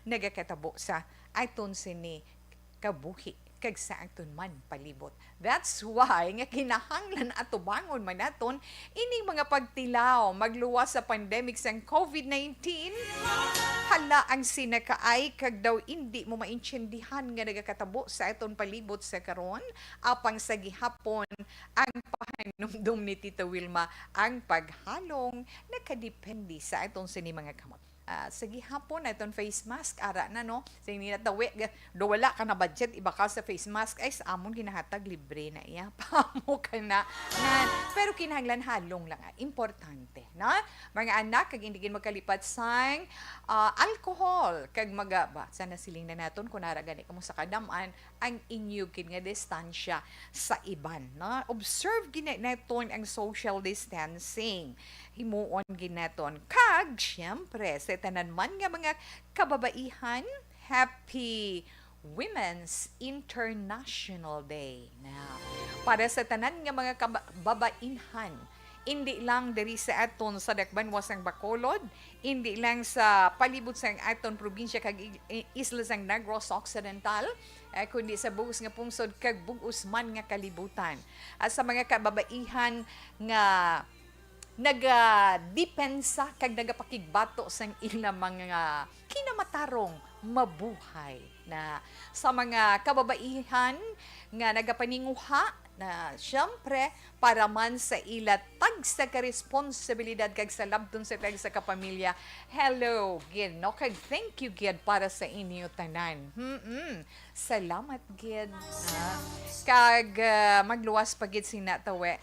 nagakatabo sa aton sini kabuhi kag sa aton man palibot. That's why nga kinahanglan ato bangon man naton ining mga pagtilaw magluwas sa pandemic sang COVID-19. Hala ang sinakaay kag daw hindi mo maintindihan nga nagakatabo sa aton palibot sa karon apang sa gihapon ang pahanumdum ni Tita Wilma ang paghalong nakadepende sa atong sini mga kamot. Sa gihapon na itong face mask ara na no sa natawi do wala ka na budget iba ka sa face mask ay sa amon ginahatag libre na iya pamo ka na pero kinahanglan halong lang importante na mga anak kag hindi gid magkalipat sang alcohol kag magaba sana siling na naton kun ara gani kamo sa kadaman ang inyo kid nga distansya sa iban na observe gina naton ang social distancing himuon ginaton kag syempre sa tanan man nga mga kababaihan happy Women's International Day na para sa tanan nga mga kababaihan hindi lang diri sa aton sa dakban wasang Bacolod, hindi lang sa palibot sang aton probinsya kag isla sang Negros Occidental, kundi sa buos nga pungsod kag buos man nga kalibutan. At sa mga kababaihan nga nagadepensa kag nagapakigbato sang ilang mga kinamatarong mabuhay na sa mga kababaihan nga nagapaninguha na syempre para man sa ila tag sa responsibilidad kag sa labdon sa tag sa kapamilya. Hello gid no kag thank you gid para sa inyo tanan. Salamat gid. Kag magluwas pa gid sinatawe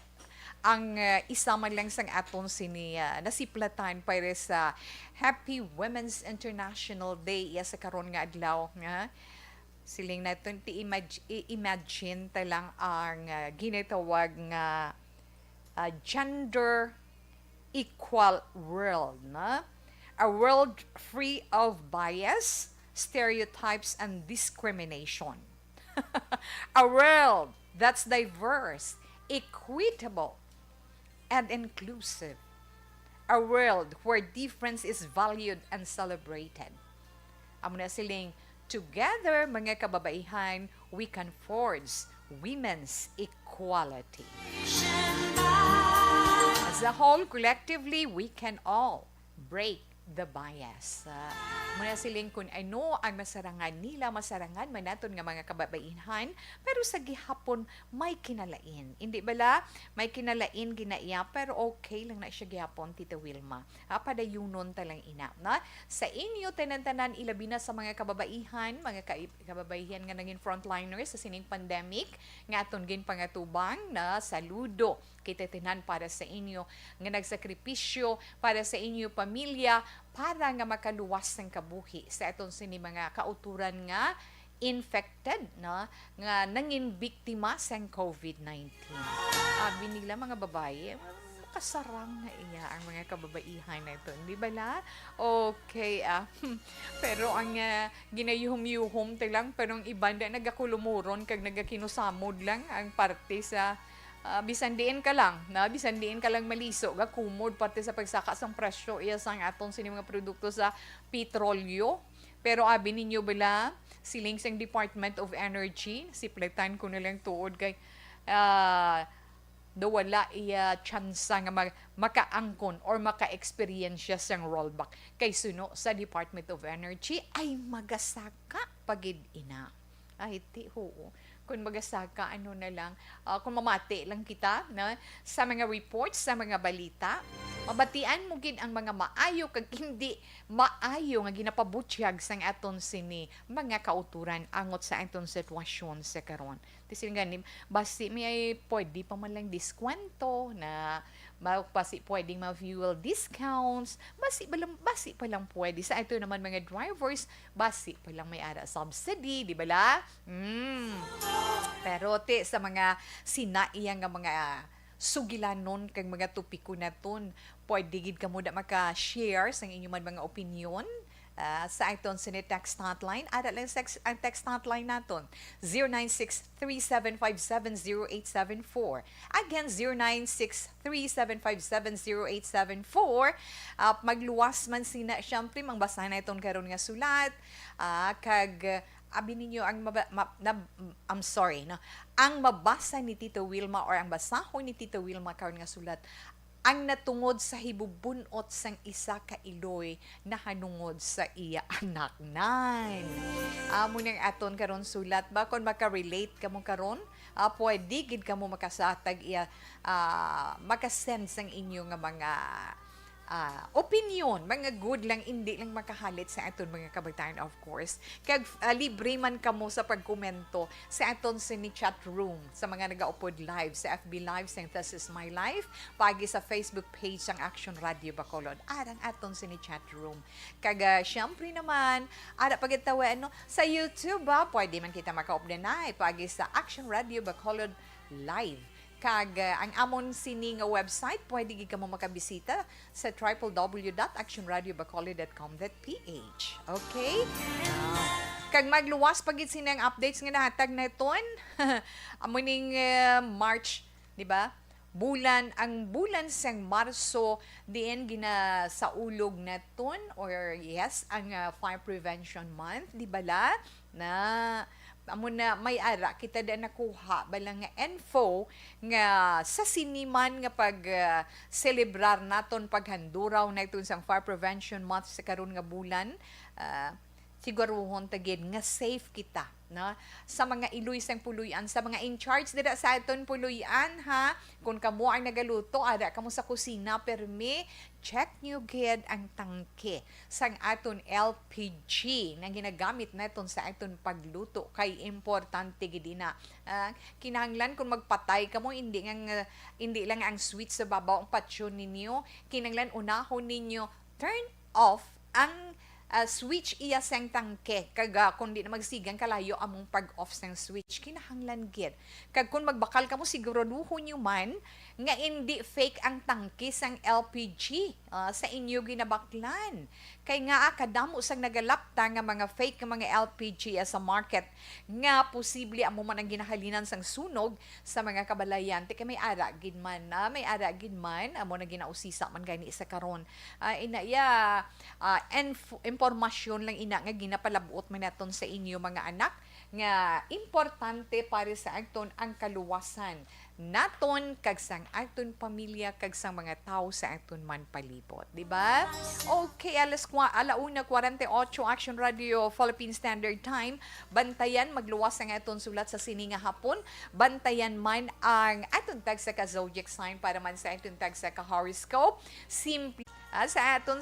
ang isa man lang sang aton sini nasiplatan para sa Happy Women's International Day ya sa karon nga adlaw nga siling naton ti imagine ta lang ang ginatawag nga gender equal world na a world free of bias, stereotypes and discrimination. A world that's diverse, equitable and inclusive. A world where difference is valued and celebrated. Amo na siling together mga kababaihan, we can forge women's equality. As a whole, collectively, we can all break the bias. Muna siling kung ano ang masarangan nila, masarangan man naton nga mga kababaihan, pero sa gihapon may kinalain. Hindi bala? May kinalain ginaiya, pero okay lang na siya gihapon, Tita Wilma. Padayunon talang ina. Na? Sa inyo, tanan-tanan, ilabi na sa mga kababaihan, mga kababaihan nga naging frontliners sa sining pandemic, nga aton gin pangatubang na saludo kita tinan para sa inyo nga nagsakripisyo para sa inyo pamilya para nga makaluwas ng kabuhi sa aton sini mga kauturan nga infected na nga nangin biktima sa COVID-19. Abi nila mga babae kasarang na iya ang mga kababaihan na ito. Hindi ba la? Okay, pero ang ginayuhom-yuhom lang, pero ang iba na nagakulumuron kag nagakinusamod lang ang parte sa bisan diin ka lang maliso ga kumod pati sa pagsaka sang presyo iya sang aton sini mga produkto sa petrolyo pero abi ninyo bala siling sang Department of Energy siplatan ko na lang tuod kay do wala iya tsansa nga makaangkon or maka-experience sang rollback kay suno sa Department of Energy ay magasaka pagid ina ay ti ho kung magasaka ano na lang kung mamati lang kita na sa mga reports sa mga balita mabatian mo gid ang mga maayo kag hindi maayo nga ginapabutyag sang aton sini mga kauturan angot sa aton sitwasyon sa karon tisin gani basi may pwede pa man lang diskwento na basi pwedeng ma-fuel discounts basi pa lang pwede sa ito naman mga drivers basi pa lang may ara subsidy di bala pero sa mga sinaiya nga mga sugilanon kag mga tupiko naton pwede gid kamo da maka-share sa inyong mga opinion sa aton sini text hotline. Ada lang ang text hotline naton 096-3757-0874. Again, 096-3757-0874. Magluwas man sina, syempre, mangbasahan na itong karon nga sulat. Abi ninyo ang I'm sorry, no? Ang mabasa ni Tita Wilma or ang basahon ni Tita Wilma karon nga sulat ang natungod sa hibubunot sang isa ka iloy na hanungod sa iya anak nan. Amo nang aton karon sulat ba kon maka-relate kamo karon, pwede gid kamo makasatag iya makasend sang inyo nga mga opinion, mga good lang, hindi lang makahalit sa aton mga kabatayan, of course. Kag libre man kamo sa pagkomento sa aton sa ni chat room, sa mga nag-upload live, sa FB Live, sa This Is My Life, pagi sa Facebook page ng Action Radio Bacolod, arang aton sa ni chat room. Kag syempre naman, pagitawa, sa YouTube, pwede man kita maka-updanay, pagi sa Action Radio Bacolod Live. Kag ang amon sini nga website, pwede gid kamo makabisita sa www.actionradiobacolod.com.ph. Okay? Kag magluwas pagit sinang updates nga nahatag na iton. Amo ning March, di ba? Ang bulan sang Marso diin gina sa ulog naton, or yes, ang Fire Prevention Month, di bala? Na amo na may ara kita da nakuha balang nga info nga sa siniman nga pag celebrar naton paghanduraw na itong sang Fire Prevention Month sa karon nga bulan, siguruhon tagid nga safe kita na sa mga iloy sang puluyan, sa mga in charge dira sa aton puluyan, ha, kung kamo ang nagaluto ada kamo sa kusina, permi check nyo gid ang tangke sang aton LPG na ginagamit naton sa aton pagluto, kay importante gid na kinahanglan kung magpatay kamo, hindi lang ang switch sa babaw ang patsyon ninyo, kinahanglan unahon ninyo turn off ang switch iya sang tangke, kag kung di na magsigang kalayo among pag-off sang switch, kinahanglan gid. Kag kung magbakal kamo, siguraduhon nyo man nga hindi fake ang tangke sang LPG sa inyo ginabaklan. Kay nga kadamo sang nagalapta nga mga fake nga mga LPG sa market, nga posible amo man ang ginahalinan sang sunog sa mga kabalayan. Kay may ara gid man, amo na ginausisa man gani sa karon. Inaya impormasyon lang ina nga ginapalabuot man naton sa inyo mga anak, nga importante para sa aton ang kaluwasan naton kag sang aton pamilya kag sang mga tao sa aton man palibot, di ba? Okay, alauna 48 Action Radio Philippine Standard Time. Bantayan magluwas ang aton sulat sa sininga hapon. Bantayan man ang aton tag sa ka zodiac sign para man sa aton tag sa ka horoscope. Simple sa aton